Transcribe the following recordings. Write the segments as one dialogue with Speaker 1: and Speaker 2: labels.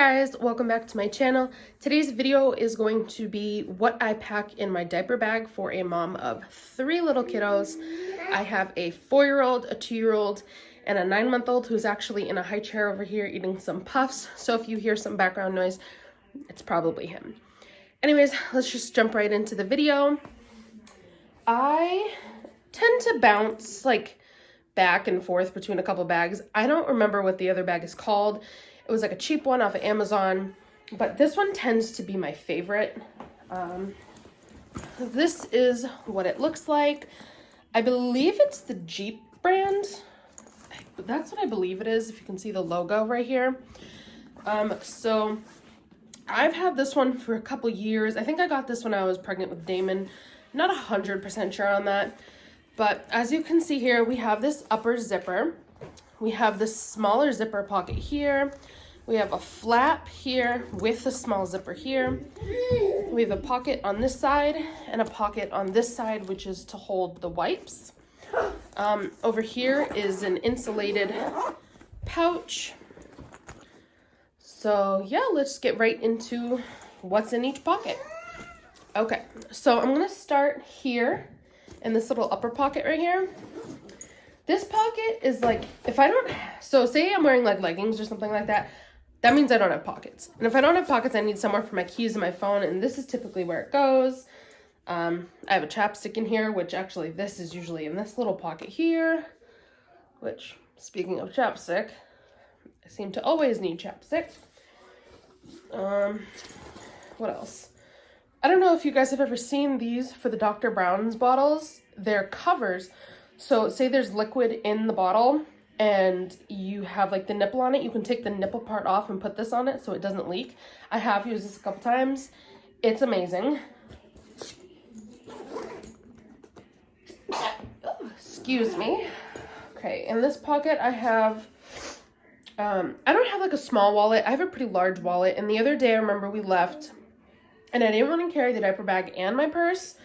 Speaker 1: guys, welcome back to my channel. Today's video is going to be what I pack in my diaper bag for a mom of 3 little kiddos. I have a 4-year-old, a 2-year-old, and a 9-month-old who's actually in a high chair over here eating some puffs. So if you hear some background noise, it's probably him. Anyways, let's just jump right into the video. I tend to bounce like back and forth between a couple bags. I don't remember what the other bag is called. It was like a cheap one off of Amazon, but this one tends to be my favorite. This is what it looks like. I believe it's the Jeep brand. That's what I believe it is, if you can see the logo right here. So I've had this one for a couple years. I think I got this when I was pregnant with Damon. Not 100% sure on that. But as you can see here, we have this upper zipper. We have this smaller zipper pocket here. We have a flap here with a small zipper here. We have a pocket on this side and a pocket on this side, which is to hold the wipes. Over here is an insulated pouch. So yeah, let's get right into what's in each pocket. Okay, so I'm gonna start here in this little upper pocket right here. This pocket is like, if I don't, so say I'm wearing like leggings or something like that, that means I don't have pockets. And if I don't have pockets, I need somewhere for my keys and my phone, and this is typically where it goes. I have a chapstick in here, which actually this is usually in this little pocket here, which, speaking of chapstick, I seem to always need chapstick. What else? I don't know if you guys have ever seen these for the Dr. Brown's bottles. They're covers. So say there's liquid in the bottle and you have like the nipple on it, you can take the nipple part off and put this on it so it doesn't leak. I have used this a couple times. It's amazing. Excuse me. Okay, in this pocket I have, I don't have like a small wallet. I have a pretty large wallet, and the other day I remember we left and I didn't want to carry the diaper bag and my purse.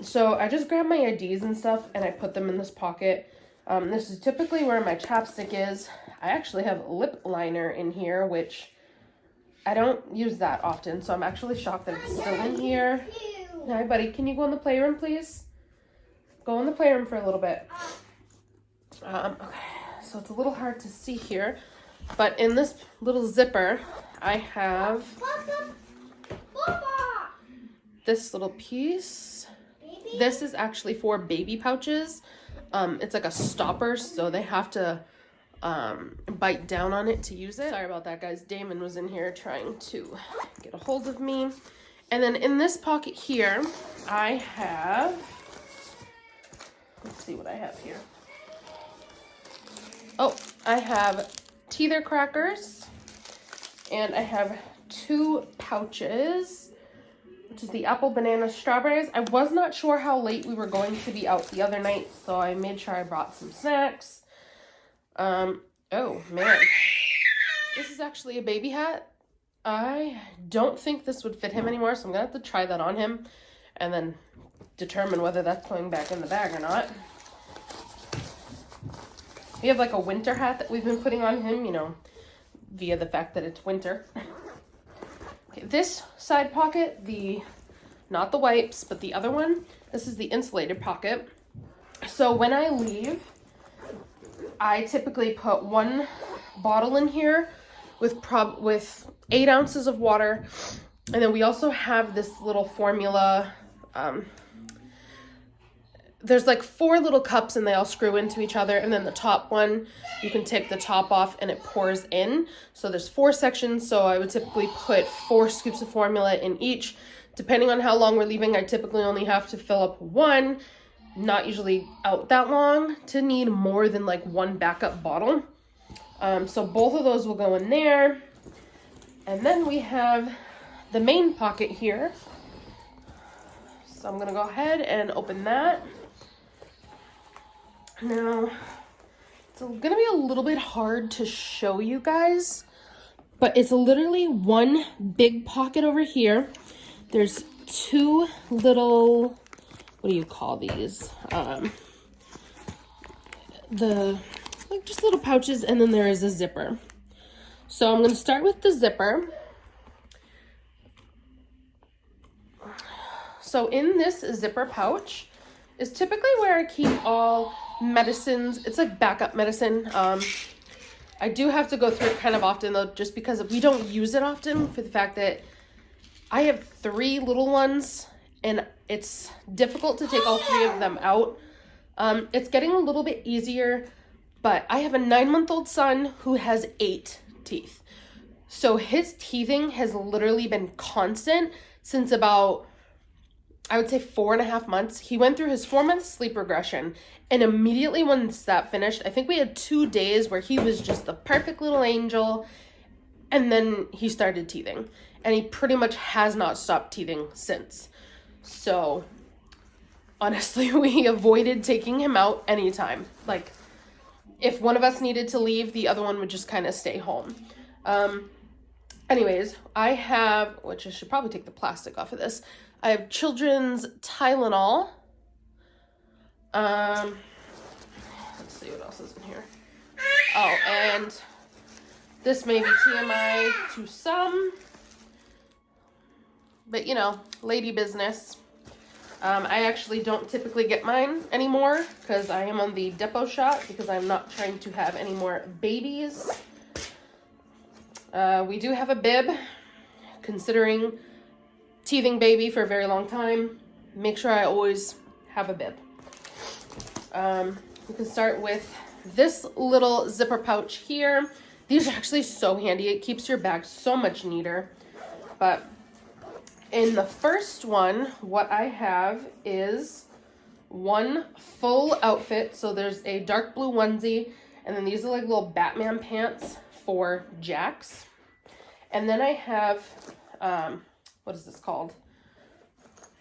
Speaker 1: So I just grabbed my IDs and stuff and I put them in this pocket. This is typically where my chapstick is. I actually have a lip liner in here, which I don't use that often. So I'm actually shocked that it's still in here. Hi, buddy. Can you go in the playroom, please? Go in the playroom for a little bit. Okay, so it's a little hard to see here. But in this little zipper, I have this little piece. This is actually for baby pouches. It's like a stopper, so they have to bite down on it to use it. Sorry about that, guys. Damon was in here trying to get a hold of me. And then in this pocket here, I have, let's see what I have here. Oh, I have teether crackers, and I have 2 pouches, which is the apple, banana, strawberries. I was not sure how late we were going to be out the other night, so I made sure I brought some snacks. Oh man, this is actually a baby hat. I don't think this would fit him anymore, so I'm gonna have to try that on him and then determine whether that's going back in the bag or not. We have like a winter hat that we've been putting on him, you know, via the fact that it's winter. Okay, this side pocket, not the wipes, but the other one, this is the insulated pocket. So when I leave, I typically put 1 bottle in here with 8 ounces of water. And then we also have this little formula. There's like 4 little cups and they all screw into each other. And then the top one, you can take the top off and it pours in. So there's 4 sections. So I would typically put 4 scoops of formula in each. Depending on how long we're leaving, I typically only have to fill up 1. Not usually out that long to need more than like 1 backup bottle. So both of those will go in there. And then we have the main pocket here. So I'm going to go ahead and open that. Now, it's going to be a little bit hard to show you guys, but it's literally 1 big pocket over here. There's 2 little, what do you call these? Like just little pouches, and then there is a zipper. So I'm going to start with the zipper. So in this zipper pouch is typically where I keep all medicines. It's like backup medicine. I do have to go through it kind of often though, just because we don't use it often for the fact that I have 3 little ones and it's difficult to take all 3 of them out. It's getting a little bit easier, but I have a 9-month-old son who has 8 teeth. So his teething has literally been constant since about, I would say 4.5 months. He went through his 4-month sleep regression, and immediately once that finished, I think we had 2 days where he was just the perfect little angel, and then he started teething, and he pretty much has not stopped teething since. So honestly, we avoided taking him out anytime. Like, if one of us needed to leave, the other one would just kind of stay home. Anyways, I have, which I should probably take the plastic off of this, I have children's Tylenol. Let's see what else is in here. Oh, and this may be TMI to some, but you know, lady business. I actually don't typically get mine anymore because I am on the depot shot because I'm not trying to have any more babies. We do have a bib, considering teething baby for a very long time. Make sure I always have a bib. We can start with this little zipper pouch here. These are actually so handy. It keeps your bag so much neater. But in the first one, what I have is one full outfit. So there's a dark blue onesie, and then these are like little Batman pants for Jax. And then I have, what is this called?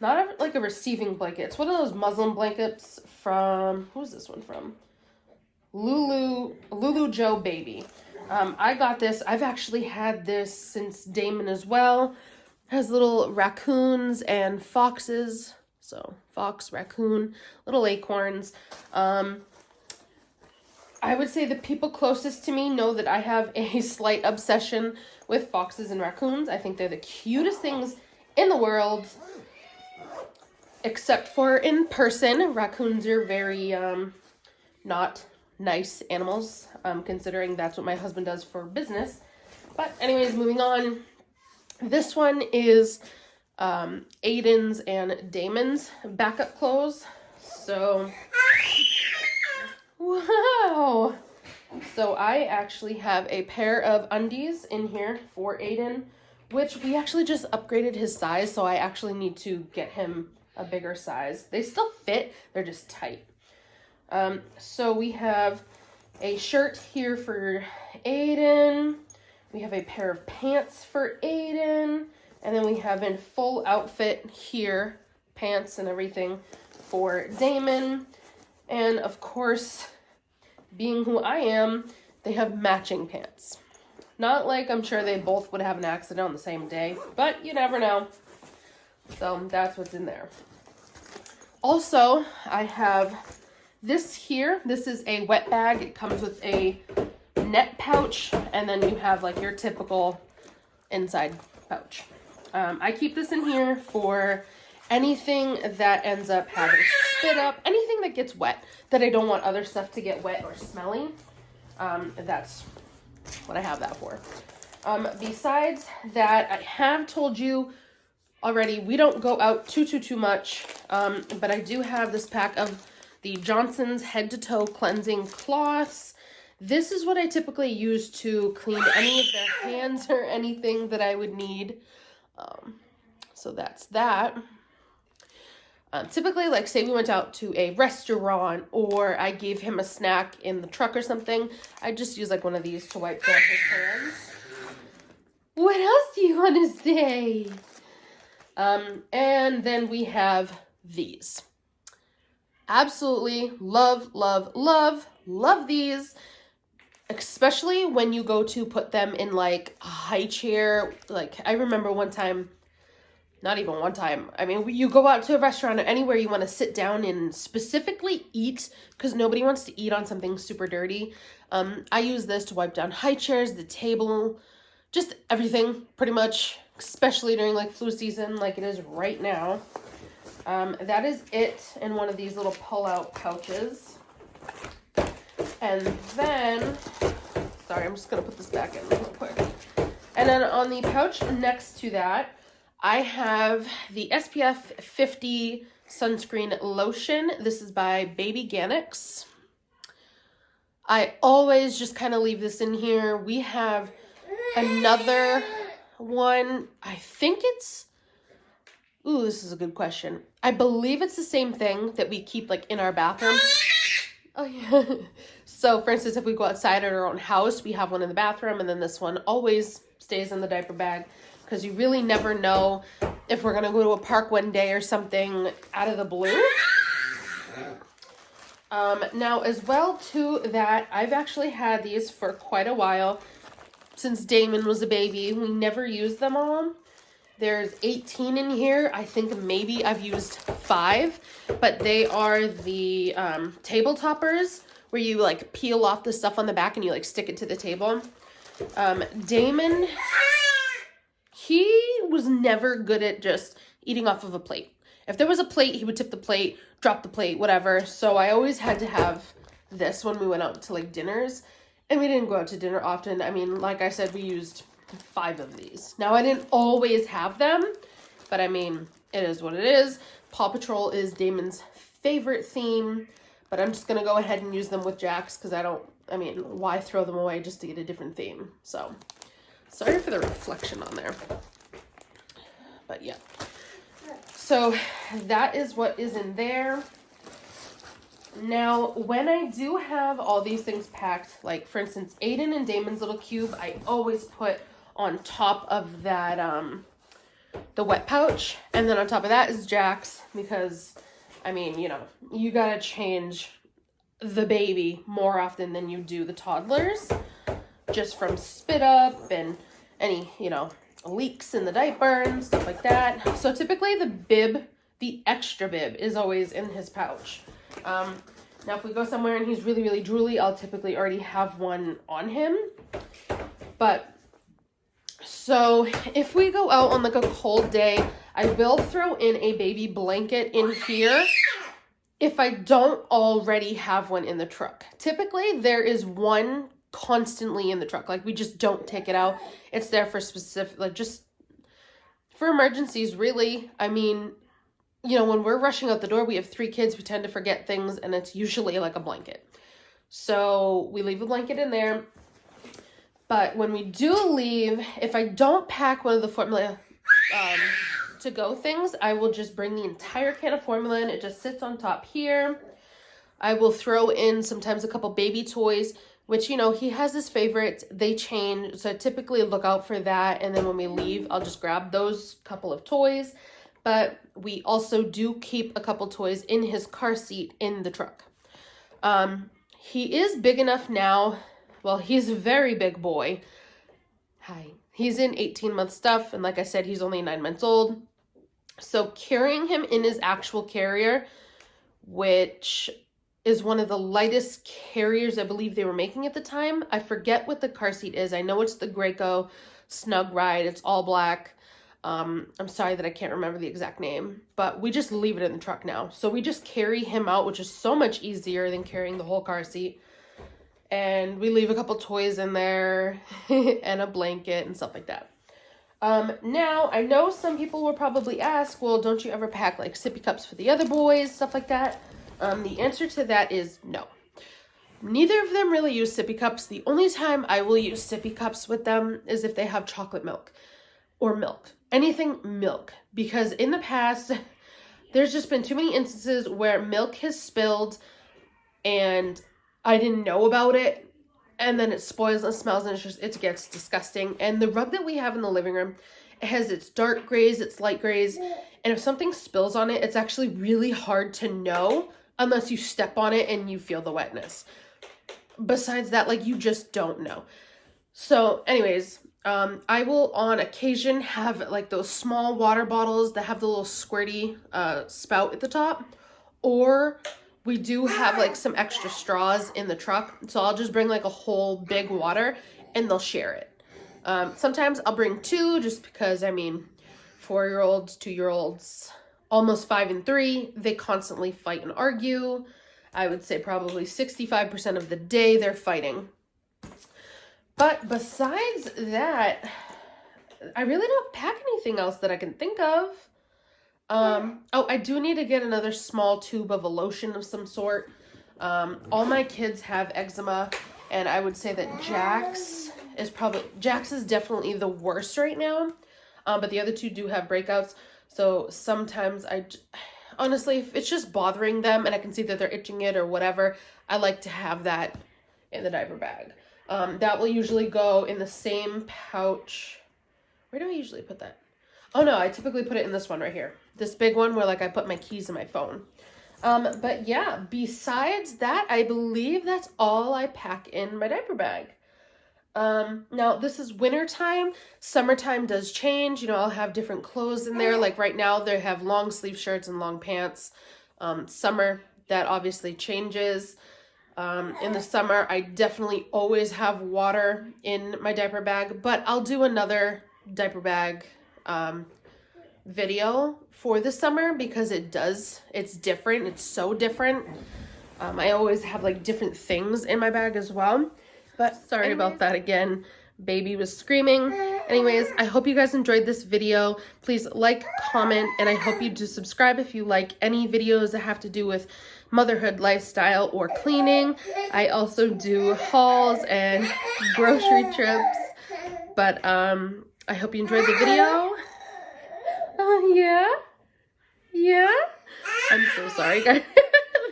Speaker 1: Not like a receiving blanket. It's one of those muslin blankets from, who's this one from? Lulu Joe Baby. I got this. I've actually had this since Damon as well. It has little raccoons and foxes. So fox, raccoon, little acorns. I would say the people closest to me know that I have a slight obsession with foxes and raccoons. I think they're the cutest things in the world. Except for in person. Raccoons are very not nice animals, considering that's what my husband does for business. But anyways, moving on. This one is Aiden's and Damon's backup clothes. So, wow. So I actually have a pair of undies in here for Aiden, which we actually just upgraded his size, so I actually need to get him a bigger size. They still fit, they're just tight. So we have a shirt here for Aiden. We have a pair of pants for Aiden. And then we have a full outfit here, pants and everything, for Damon. And of course, being who I am, they have matching pants. Not like I'm sure they both would have an accident on the same day, but you never know. So that's what's in there. Also, I have this here. This is a wet bag. It comes with a net pouch, and then you have like your typical inside pouch. I keep this in here for anything that ends up having spit up, anything that gets wet that I don't want other stuff to get wet or smelly. That's what I have that for. Besides that, I have told you already, we don't go out too much, but I do have this pack of the Johnson's head to toe cleansing cloths. This is what I typically use to clean any of their hands or anything that I would need. So that's that. Typically, like say we went out to a restaurant or I gave him a snack in the truck or something, I just use like one of these to wipe down his hands. What else do you want to say? And then we have these. Absolutely love these. Especially when you go to put them in like a high chair. Like I remember one time, not even one time. I mean, you go out to a restaurant or anywhere you want to sit down and specifically eat, because nobody wants to eat on something super dirty. I use this to wipe down high chairs, the table, just everything pretty much, especially during like flu season like it is right now. That is it in one of these little pull-out pouches. And then, sorry, I'm just going to put this back in real quick. And then on the pouch next to that, I have the SPF 50 sunscreen lotion. This is by Baby Ganix. I always just kind of leave this in here. We have another one. I think it's, ooh, this is a good question. I believe it's the same thing that we keep like in our bathroom. Oh yeah. So for instance, if we go outside at our own house, we have one in the bathroom, and then this one always stays in the diaper bag, because you really never know if we're going to go to a park one day or something out of the blue. Now, as well to that, I've actually had these for quite a while. Since Damon was a baby, we never used them all. There's 18 in here. I think maybe I've used 5, but they are the table toppers, where you like peel off the stuff on the back and you like stick it to the table. Damon, he was never good at just eating off of a plate. If there was a plate, he would tip the plate, drop the plate, whatever. So I always had to have this when we went out to like dinners. And we didn't go out to dinner often. I mean, like I said, we used 5 of these. Now, I didn't always have them, but I mean, it is what it is. Paw Patrol is Damon's favorite theme, but I'm just going to go ahead and use them with Jax, because why throw them away just to get a different theme? So, sorry for the reflection on there. But yeah. So, that is what is in there. Now, when I do have all these things packed, like for instance, Aiden and Damon's little cube, I always put on top of that, the wet pouch. And then on top of that is Jax, because, I mean, you know, you gotta change the baby more often than you do the toddlers, just from spit up and any, you know, leaks in the diaper and stuff like that. So typically the bib, the extra bib, is always in his pouch. Now if we go somewhere and he's really, really drooly, I'll typically already have one on him. But, so if we go out on like a cold day, I will throw in a baby blanket in here if I don't already have one in the truck. Typically there is one constantly in the truck. Like, we just don't take it out. It's there for specific, like, just for emergencies, really. I mean, you know, when we're rushing out the door, we have 3 kids, we tend to forget things, and it's usually like a blanket. So we leave a blanket in there. But when we do leave, if I don't pack one of the formula to go things, I will just bring the entire can of formula in. It just sits on top here. I will throw in sometimes a couple baby toys, which, you know, he has his favorites. They change, so I typically look out for that. And then when we leave, I'll just grab those couple of toys. But we also do keep a couple toys in his car seat in the truck. He is big enough now. Well, he's a very big boy. Hi. He's in 18-month stuff. And like I said, he's only 9 months old. So carrying him in his actual carrier, which is one of the lightest carriers I believe they were making at the time. I forget what the car seat is. I know it's the Graco Snug Ride. It's all black. I'm sorry that I can't remember the exact name, but we just leave it in the truck now. So we just carry him out, which is so much easier than carrying the whole car seat. And we leave a couple toys in there and a blanket and stuff like that. Now, I know some people will probably ask, well, don't you ever pack like sippy cups for the other boys, stuff like that? The answer to that is no. Neither of them really use sippy cups. The only time I will use sippy cups with them is if they have chocolate milk or milk. Anything milk. Because in the past, there's just been too many instances where milk has spilled and I didn't know about it, and then it spoils and smells, and it gets disgusting. And the rug that we have in the living room, it has its dark grays, its light grays, and if something spills on it, it's actually really hard to know unless you step on it and you feel the wetness. Besides that, like, you just don't know. So anyways, I will on occasion have like those small water bottles that have the little squirty spout at the top, or we do have like some extra straws in the truck, so I'll just bring like a whole big water and they'll share it. Sometimes I'll bring two just because, I mean, 4-year-olds, 2-year-olds, almost 5 and 3, they constantly fight and argue. I would say probably 65% of the day they're fighting. But besides that, I really don't pack anything else that I can think of. Oh, I do need to get another small tube of a lotion of some sort. All my kids have eczema, and I would say that Jax is definitely the worst right now. But the other two do have breakouts. So sometimes honestly, if it's just bothering them and I can see that they're itching it or whatever, I like to have that in the diaper bag. That will usually go in the same pouch. Where do I usually put that? Oh no, I typically put it in this one right here. This big one where like I put my keys and my phone. But yeah, besides that, I believe that's all I pack in my diaper bag. Now this is winter time. Summertime does change. You know, I'll have different clothes in there. Like right now they have long sleeve shirts and long pants. Summer, that obviously changes. In the summer, I definitely always have water in my diaper bag, but I'll do another diaper bag video for the summer because it's different. It's so different. I always have like different things in my bag as well. But sorry about that again. Baby was screaming. Anyways, I hope you guys enjoyed this video. Please like, comment, and I hope you do subscribe if you like any videos that have to do with motherhood, lifestyle, or cleaning. I also do hauls and grocery trips. But I hope you enjoyed the video. Yeah. I'm so sorry, guys.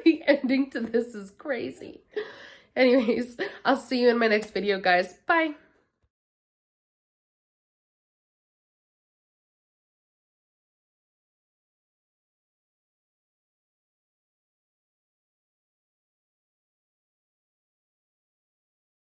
Speaker 1: The ending to this is crazy. Anyways, I'll see you in my next video, guys. Bye.